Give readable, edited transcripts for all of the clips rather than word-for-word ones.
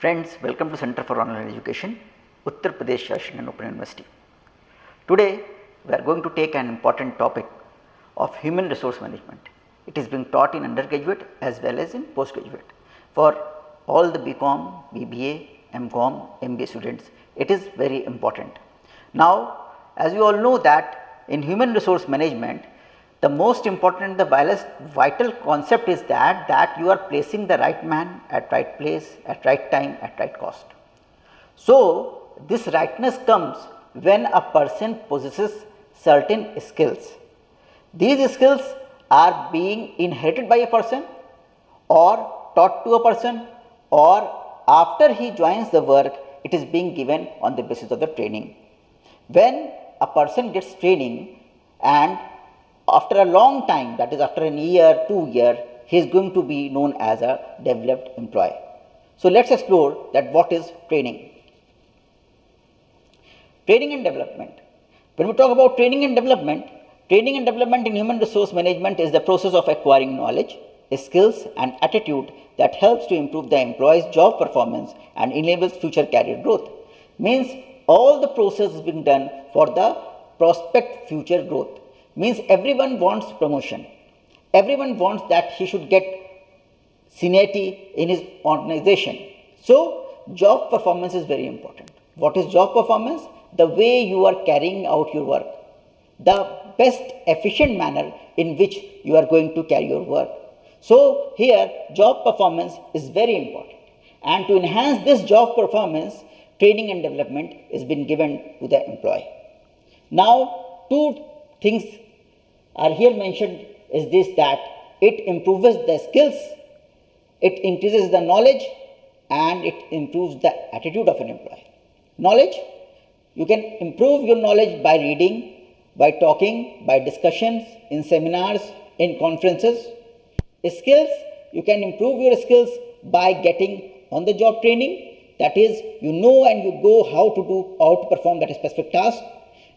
Friends, welcome to Center for Online Education, Uttar Pradesh and Open University. Today, we are going to take an important topic of human resource management. It is being taught in undergraduate as well as in postgraduate. For all the BCom, BBA, MCom, MBA students, it is very important. Now, as you all know that in human resource management, the most important, the vital concept is that you are placing the right man at right place, at right time, at right cost. So, this rightness comes when a person possesses certain skills. These skills are being inherited by a person or taught to a person, or after he joins the work, it is being given on the basis of the training. When a person gets training and after a long time, that is after a year, 2 years, he is going to be known as a developed employee. So, let us explore that what is training. Training and development. When we talk about training and development in human resource management is the process of acquiring knowledge, skills and attitude that helps to improve the employee's job performance and enables future career growth. Means all the process is being done for the prospect future growth. Means everyone wants promotion, everyone wants that he should get seniority in his organization. So, job performance is very important. What is job performance? The way you are carrying out your work, the best efficient manner in which you are going to carry your work. So, here job performance is very important, and to enhance this job performance, training and development is been given to the employee. Now, two things are here mentioned is this, that it improves the skills, it increases the knowledge and it improves the attitude of an employee. Knowledge, you can improve your knowledge by reading, by talking, by discussions, in seminars, in conferences. Skills, you can improve your skills by getting on the job training, that is you know and you go how to perform that specific task.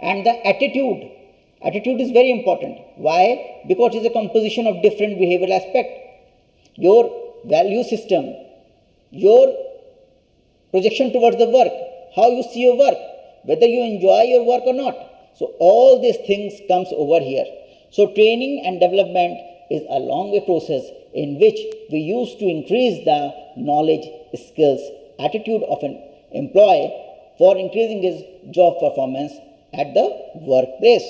And the attitude is very important. Why? Because it is a composition of different behavioral aspects. Your value system, your projection towards the work, how you see your work, whether you enjoy your work or not. So, all these things comes over here. So, training and development is a long way process in which we use to increase the knowledge, skills, attitude of an employee for increasing his job performance at the workplace.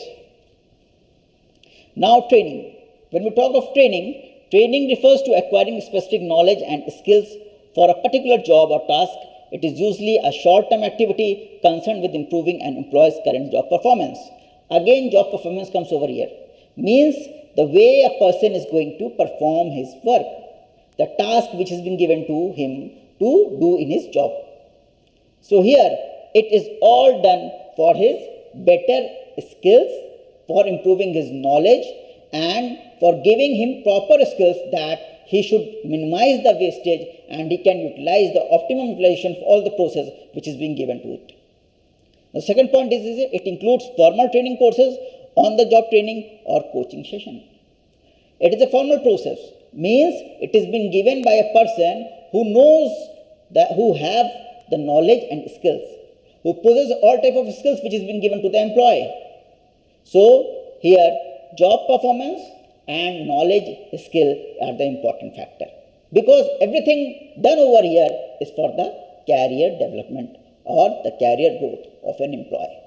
Now, training. When we talk of training refers to acquiring specific knowledge and skills for a particular job or task. It is usually a short-term activity concerned with improving an employee's current job performance. Again, job performance comes over here. Means the way a person is going to perform his work, the task which has been given to him to do in his job. So, here it is all done for his better skills, for improving his knowledge and for giving him proper skills that he should minimize the wastage and he can utilize the optimum utilization of all the process which is being given to it. The second point is it includes formal training courses, on the job training or coaching session. It is a formal process, means it is being given by a person who knows that, who have the knowledge and skills, who possesses all type of skills which is being given to the employee. So, here job performance and knowledge skill are the important factor, because everything done over here is for the career development or the career growth of an employee.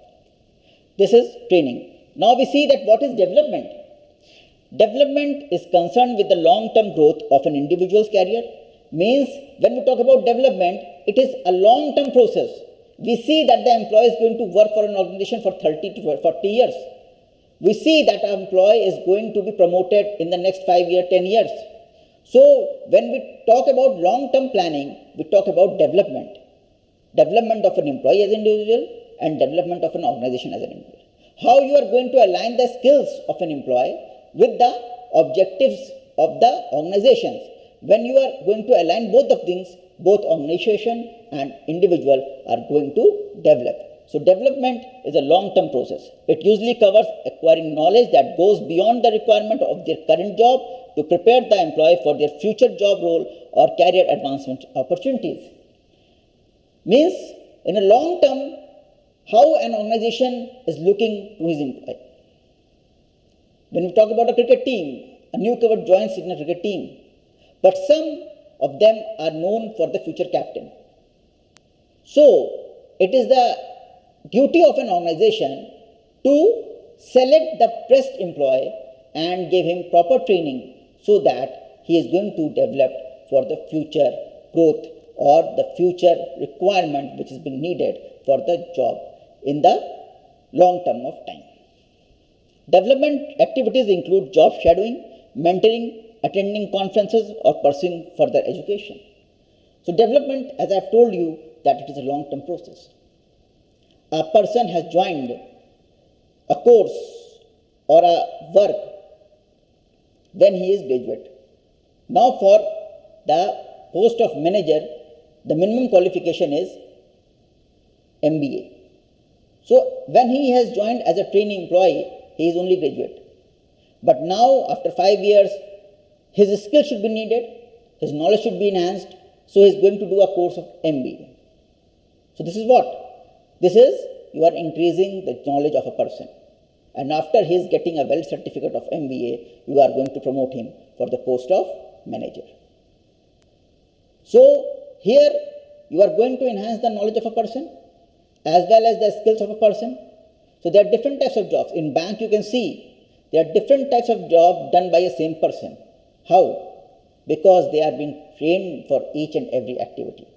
This is training. Now, we see that what is development. Development is concerned with the long-term growth of an individual's career. Means when we talk about development, it is a long-term process. We see that the employee is going to work for an organization for 30 to 40 years. We see that an employee is going to be promoted in the next 5 years, 10 years. So, when we talk about long-term planning, we talk about development. Development of an employee as an individual and development of an organization as an individual. How you are going to align the skills of an employee with the objectives of the organizations. When you are going to align both of things, both organization and individual are going to develop. So, development is a long-term process. It usually covers acquiring knowledge that goes beyond the requirement of their current job to prepare the employee for their future job role or career advancement opportunities. Means in a long term, how an organization is looking to his employee. When we talk about a cricket team, a newcomer joins in a cricket team, but some of them are known for the future captain. So, it is the duty of an organization to select the best employee and give him proper training so that he is going to develop for the future growth or the future requirement which is being needed for the job in the long term of time. Development activities include job shadowing, mentoring, attending conferences or pursuing further education. So development, as I have told you, that it is a long-term process. A person has joined a course or a work when he is graduate. Now for the post of manager, the minimum qualification is MBA. So when he has joined as a trainee employee, he is only graduate. But now after 5 years, his skills should be needed, his knowledge should be enhanced, so he is going to do a course of MBA. So this is what? This is, you are increasing the knowledge of a person. And after he is getting a valid certificate of MBA, you are going to promote him for the post of manager. So here you are going to enhance the knowledge of a person as well as the skills of a person. So there are different types of jobs. In bank you can see there are different types of jobs done by a same person. How? Because they are being trained for each and every activity.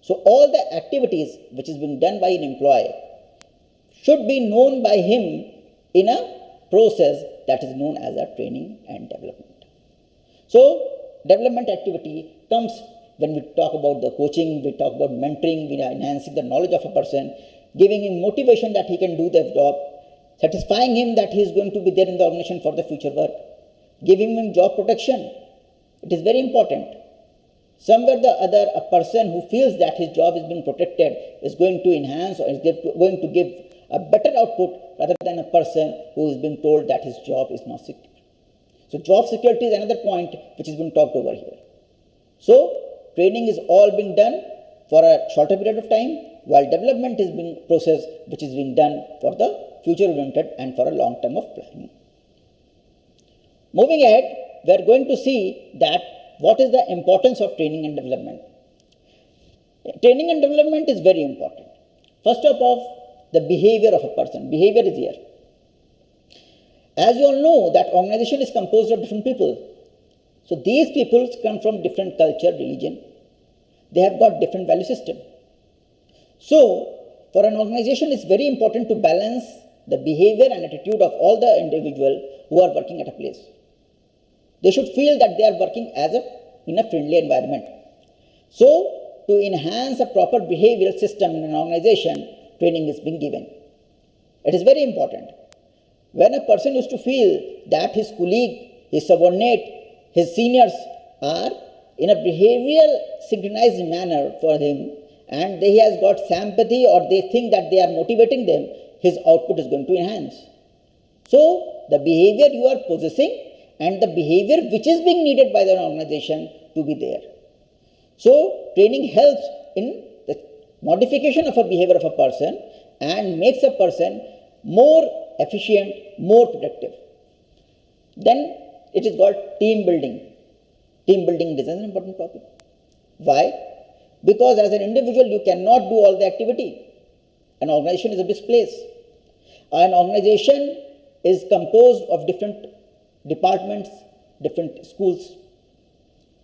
So all the activities which is being done by an employee should be known by him in a process that is known as a training and development. So development activity comes when we talk about the coaching, we talk about mentoring, we are enhancing the knowledge of a person, giving him motivation that he can do the job, satisfying him that he is going to be there in the organization for the future work, giving him job protection. It is very important. Somewhere or the other, a person who feels that his job is being protected is going to enhance or is going to give a better output rather than a person who is being told that his job is not secure. So job security is another point which is being talked over here. So training is all being done for a shorter period of time, while development is being process which is being done for the future oriented and for a long term of planning. Moving ahead, we are going to see that what is the importance of training and development. Training and development is very important. First of all, the behavior of a person. Behavior is here. As you all know, that organization is composed of different people. So these people come from different culture, religion. They have got different value system. So for an organization, it's very important to balance the behavior and attitude of all the individuals who are working at a place. They should feel that they are working in a friendly environment. So to enhance a proper behavioral system in an organization, training is being given. It is very important. When a person used to feel that his colleague, his subordinate, his seniors are in a behavioral synchronized manner for him, and he has got sympathy or they think that they are motivating them, his output is going to enhance. So the behavior you are possessing and the behavior which is being needed by the organization to be there. So training helps in the modification of a behavior of a person and makes a person more efficient, more productive. Then it is called team building. Team building is an important topic. Why? Because as an individual you cannot do all the activity. An organization is a big place. An organization is composed of different departments, different schools.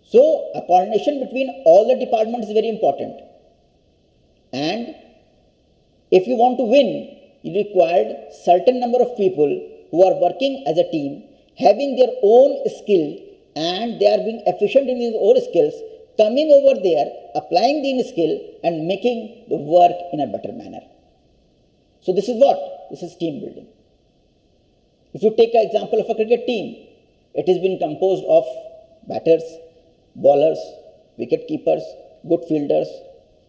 So a coordination between all the departments is very important. And if you want to win, you require certain number of people who are working as a team, having their own skill, and they are being efficient in their own skills, coming over there, applying the skill and making the work in a better manner. So this is what? This is team building. If you take an example of a cricket team, it has been composed of batters, bowlers, wicket keepers, good fielders,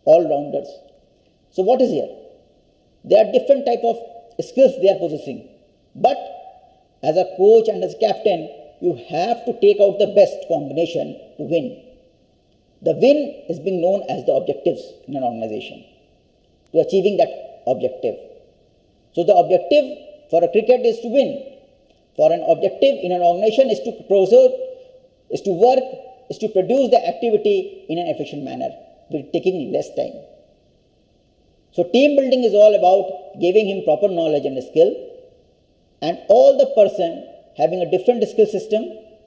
all-rounders. So what is here? There are different type of skills they are possessing. But as a coach and as a captain, you have to take out the best combination to win. The win is being known as the objectives in an organization, to achieving that objective. So the objective for a cricket is to win. For an objective in an organization is to preserve, is to work, is to produce the activity in an efficient manner, with taking less time. So team building is all about giving him proper knowledge and skill, and all the person having a different skill system,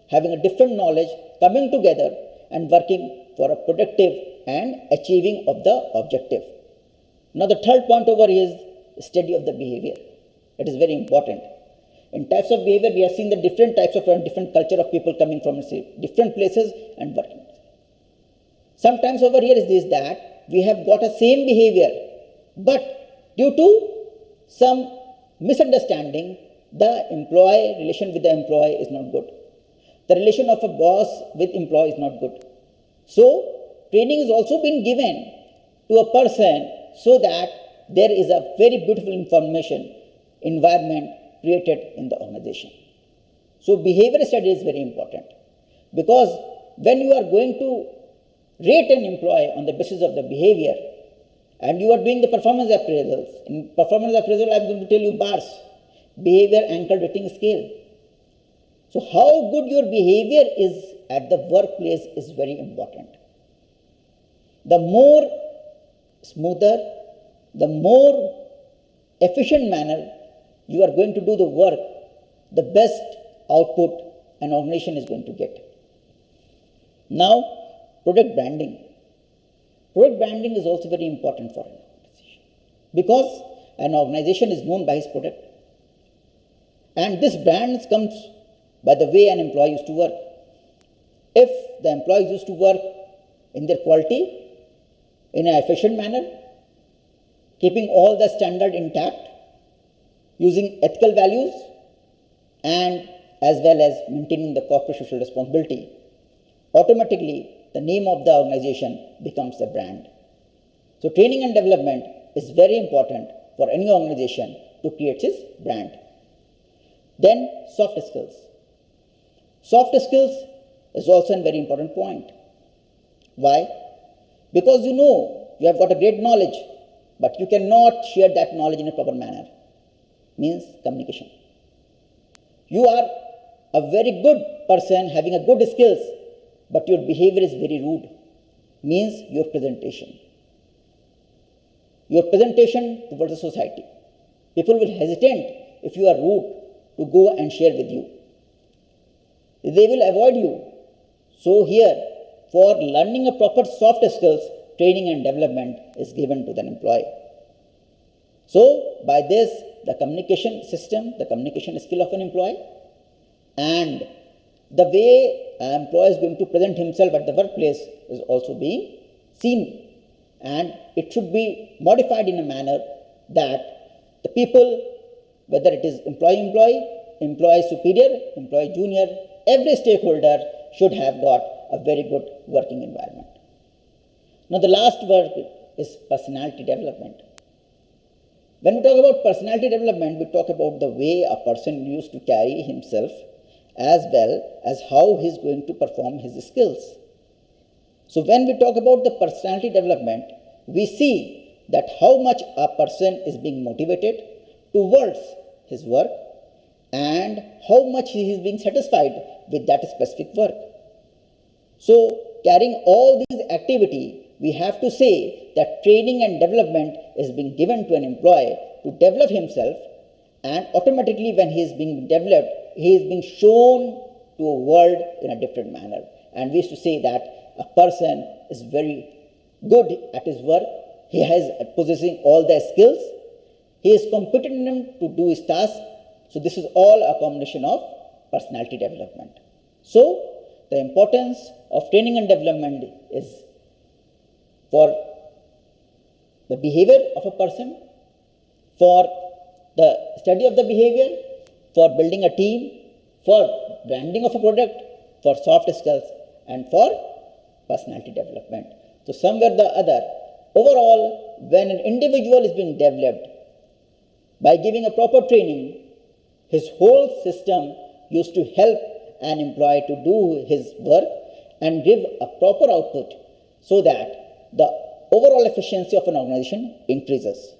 having a different knowledge, coming together and working for a productive and achieving of the objective. Now the third point over is study of the behavior. It is very important. In types of behavior, we have seen the different types of different culture of people coming from different places and working. Sometimes over here is this, that we have got a same behavior, but due to some misunderstanding, the employee relation with the employee is not good. The relation of a boss with employee is not good. So training is also been given to a person so that there is a very beautiful information environment created in the organization. So behavior study is very important, because when you are going to rate an employee on the basis of the behavior, and you are doing the performance appraisals, in performance appraisal I am going to tell you bars, behavior anchored rating scale. So how good your behavior is at the workplace is very important. The more smoother, the more efficient manner you are going to do the work, the best output an organization is going to get. Now, product branding. Product branding is also very important for an organization, because an organization is known by its product. And this brand comes by the way an employee used to work. If the employees used to work in their quality, in an efficient manner, keeping all the standard intact, using ethical values, and as well as maintaining the corporate social responsibility, automatically the name of the organization becomes the brand. So training and development is very important for any organization to create its brand. Then soft skills. Soft skills is also a very important point. Why? Because you have got a great knowledge, but you cannot share that knowledge in a proper manner. Means communication. You are a very good person having a good skills, but your behavior is very rude. Means your presentation. Your presentation towards the society. People will hesitate if you are rude to go and share with you. They will avoid you. So here, for learning a proper soft skills, training and development is given to the employee. So by this, the communication system, the communication skill of an employee, and the way an employee is going to present himself at the workplace is also being seen. And it should be modified in a manner that the people, whether it is employee, employee superior, employee junior, every stakeholder should have got a very good working environment. Now the last word is personality development. When we talk about personality development, we talk about the way a person used to carry himself, as well as how he is going to perform his skills. So when we talk about the personality development, we see that how much a person is being motivated towards his work, and how much he is being satisfied with that specific work. So carrying all these activity, we have to say that training and development is being given to an employee to develop himself, and automatically when he is being developed, he is being shown to a world in a different manner. And we used to say that a person is very good at his work, he has possessing all the skills, he is competent to do his task. So this is all a combination of personality development. So the importance of training and development is for the behavior of a person, for the study of the behavior, for building a team, for branding of a product, for soft skills, and for personality development. So somewhere or the other, overall, when an individual is being developed, by giving a proper training, his whole system used to help an employee to do his work and give a proper output so that the overall efficiency of an organization increases.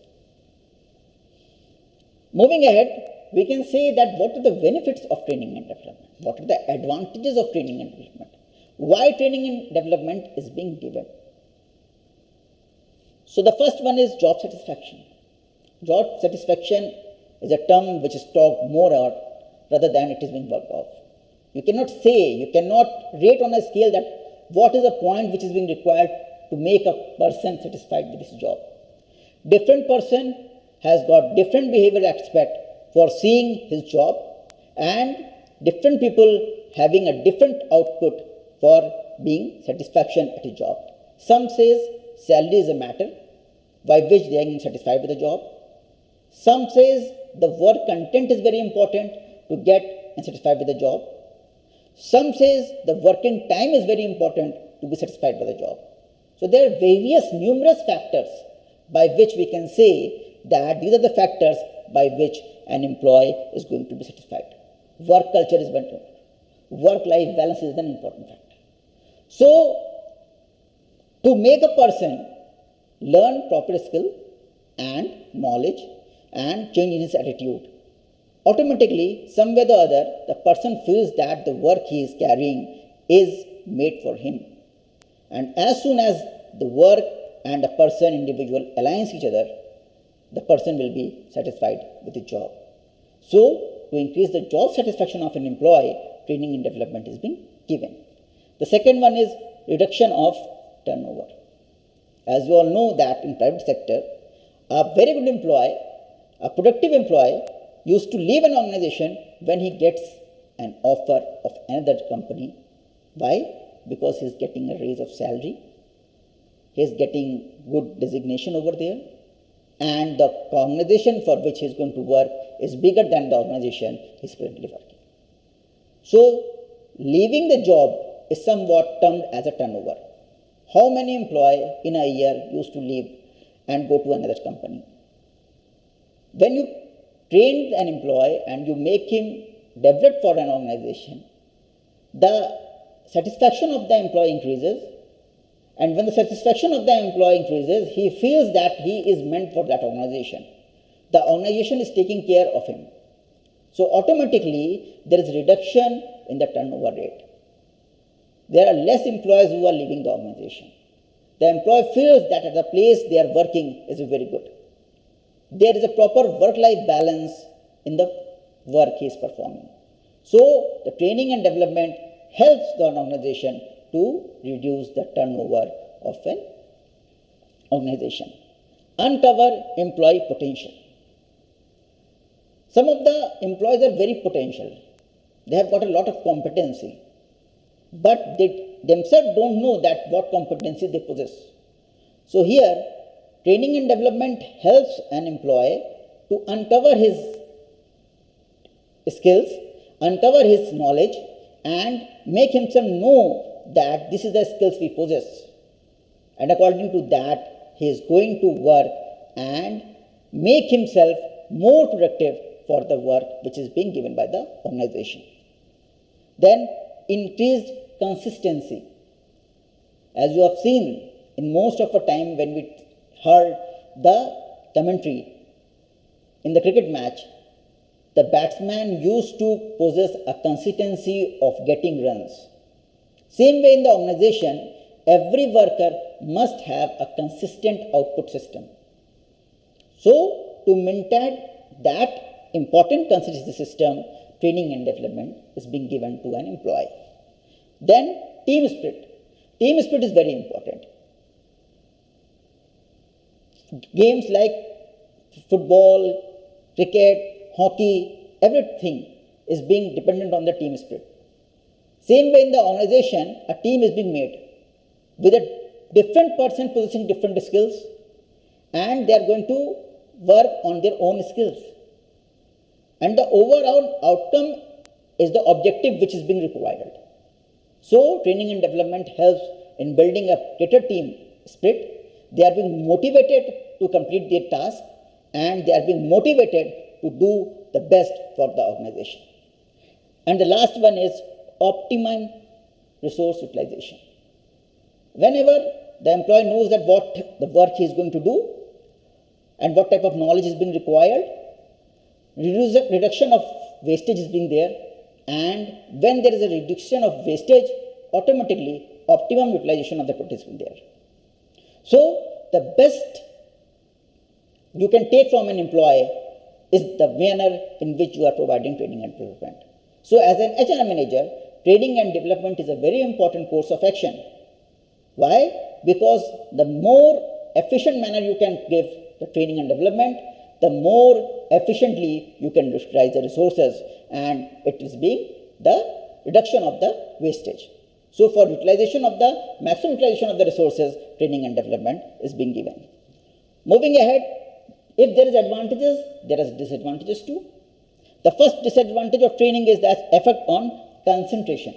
Moving ahead, we can say that what are the benefits of training and development? What are the advantages of training and development? Why training and development is being given? So the first one is job satisfaction. Job satisfaction is a term which is talked more about rather than it is being worked off. You cannot rate on a scale that what is the point which is being required to make a person satisfied with this job. Different person has got different behavioral aspect for seeing his job, and different people having a different output for being satisfaction at his job. Some says salary is a matter by which they are satisfied with the job. Some says the work content is very important to get and satisfied with the job. Some says the working time is very important to be satisfied with the job. So there are numerous factors by which we can say that these are the factors by which an employee is going to be satisfied. Work culture is important. Work-life balance is an important factor. So, to make a person learn proper skill and knowledge and change in his attitude, automatically, some way or the other, the person feels that the work he is carrying is made for him. And as soon as the work and the person, individual aligns each other, the person will be satisfied with the job. So, to increase the job satisfaction of an employee, training and development is being given. The second one is reduction of turnover. As you all know that in private sector, a very good employee, a productive employee used to leave an organization when he gets an offer of another company. Why? Because he is getting a raise of salary, he is getting good designation over there, and the organization for which he is going to work is bigger than the organization he is currently working. So, leaving the job is somewhat termed as a turnover. How many employees in a year used to leave and go to another company? When you train an employee and you make him develop for an organization, the satisfaction of the employee increases, and when the satisfaction of the employee increases, he feels that he is meant for that organization. The organization is taking care of him. So automatically there is reduction in the turnover rate. There are less employees who are leaving the organization. The employee feels that at the place they are working is very good. There is a proper work-life balance in the work he is performing. So the training and development helps the organization to reduce the turnover of an organization. Uncover employee potential. Some of the employees are very potential. They have got a lot of competency, but they themselves don't know that what competency they possess. So here, training and development helps an employee to uncover his skills, uncover his knowledge, and make himself know that this is the skills we possess. And according to that, he is going to work and make himself more productive for the work which is being given by the organization. Then, increased consistency. As you have seen in most of the time when we heard the commentary in the cricket match, the batsman used to possess a consistency of getting runs. Same way in the organization, every worker must have a consistent output system. So, to maintain that important consistency system, training and development is being given to an employee. Then, team spirit. Team spirit is very important. Games like football, cricket, hockey, everything is being dependent on the team spirit. Same way in the organization, a team is being made with a different person possessing different skills, and they are going to work on their own skills. And the overall outcome is the objective which is being required. So, training and development helps in building a greater team spirit. They are being motivated to complete their task, and they are being motivated to do the best for the organization. And the last one is optimum resource utilization. Whenever the employee knows that what the work he is going to do and what type of knowledge is being required. Reduction of wastage is being there, and when there is a reduction of wastage, automatically optimum utilization of the product is being there. So the best you can take from an employee is the manner in which you are providing training and development. So as an HR manager, training and development is a very important course of action. Why? Because the more efficient manner you can give the training and development, the more efficiently you can utilize the resources, and it is being the reduction of the wastage. So for utilization of the maximum utilization of the resources, training and development is being given. Moving ahead, if there is advantages, there is disadvantages too. The first disadvantage of training is that effect on concentration.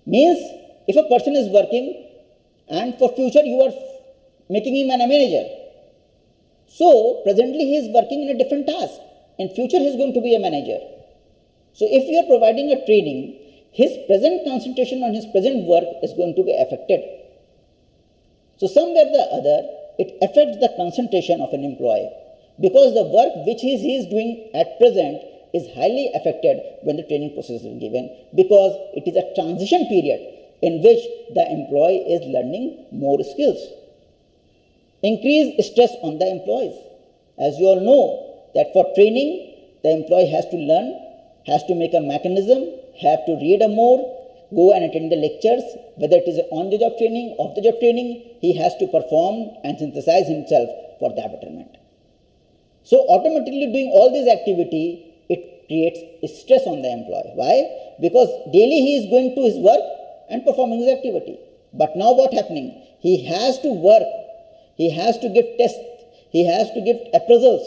Means if a person is working and for future you are making him a manager. So presently he is working in a different task. In future he is going to be a manager. So if you are providing a training, his present concentration on his present work is going to be affected. So somewhere or the other, it affects the concentration of an employee, because the work which he is doing at present is highly affected when the training process is given, because it is a transition period in which the employee is learning more skills. Increased stress on the employees. As you all know that for training, the employee has to learn, has to make a mechanism, have to read more, go and attend the lectures, whether it is on-the-job training, off-the-job training, he has to perform and synthesize himself for that betterment. So automatically doing all this activity, it creates stress on the employee. Why? Because daily he is going to his work and performing his activity. But now what happening? He has to work, he has to give tests, he has to give appraisals,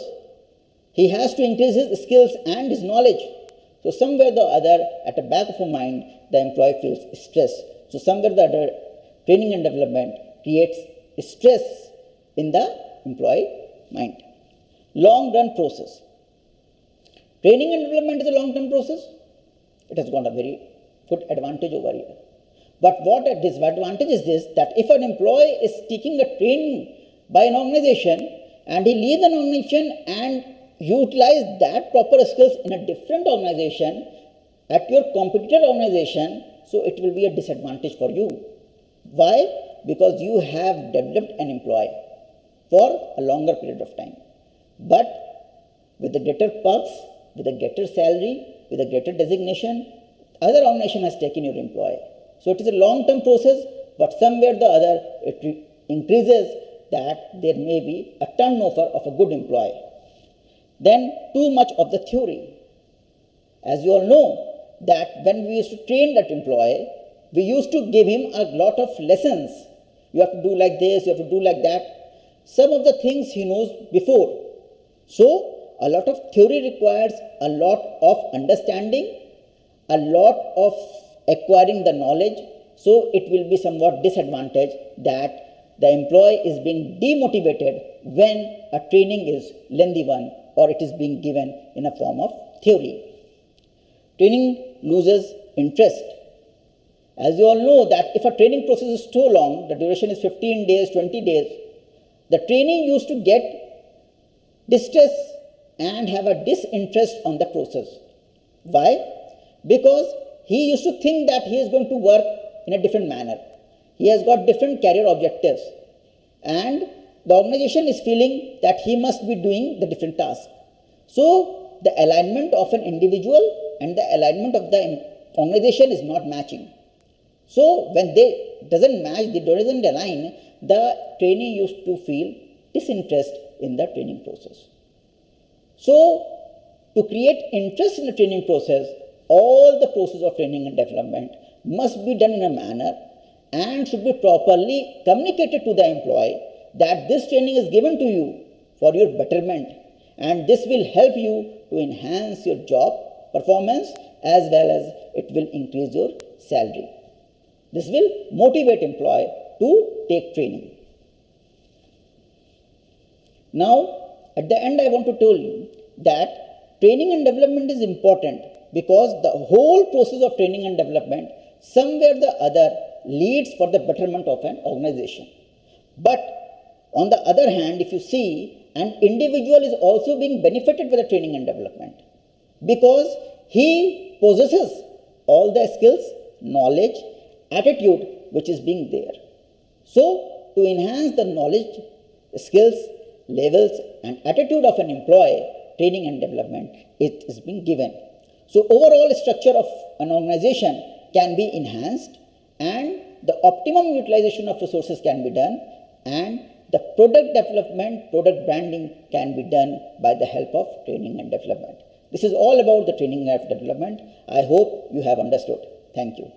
he has to increase his skills and his knowledge. So somewhere or the other, at the back of a mind, the employee feels stress. So somewhere or the other, training and development creates stress in the employee mind. Long-run process. Training and development is a long-term process. It has got a very good advantage over here. But what a disadvantage is this, that if an employee is taking a training by an organization and he leaves an organization and utilize that proper skills in a different organization, at your competitor organization, so it will be a disadvantage for you. Why? Because you have developed an employee for a longer period of time. But with the greater perks, with a greater salary, with a greater designation, other organization has taken your employee. So it is a long-term process, but somewhere or the other, it increases that there may be a turnover of a good employee. Then too much of the theory. As you all know that when we used to train that employee, we used to give him a lot of lessons. You have to do like this, you have to do like that. Some of the things he knows before. So a lot of theory requires a lot of understanding, a lot of acquiring the knowledge. So it will be somewhat disadvantage that the employee is being demotivated when a training is lengthy one, or it is being given in a form of theory. Training loses interest. As you all know that if a training process is too long, the duration is 15 days, 20 days, the trainee used to get distress and have a disinterest on the process. Why? Because he used to think that he is going to work in a different manner. He has got different career objectives, and the organization is feeling that he must be doing the different tasks. So the alignment of an individual and the alignment of the organization is not matching. So when they doesn't match, they doesn't align, the trainee used to feel disinterest in the training process. So to create interest in the training process, all the process of training and development must be done in a manner and should be properly communicated to the employee that this training is given to you for your betterment, and this will help you to enhance your job performance as well as it will increase your salary. This will motivate employee to take training. Now, at the end I want to tell you that training and development is important, because the whole process of training and development, somewhere or the other, leads for the betterment of an organization. But on the other hand, if you see, an individual is also being benefited by the training and development because he possesses all the skills, knowledge, attitude which is being there. So, to enhance the knowledge, skills, levels and attitude of an employee, training and development, it is being given. So, overall structure of an organization can be enhanced and the optimum utilization of resources can be done and the product development, product branding can be done by the help of training and development. This is all about the training and development. I hope you have understood. Thank you.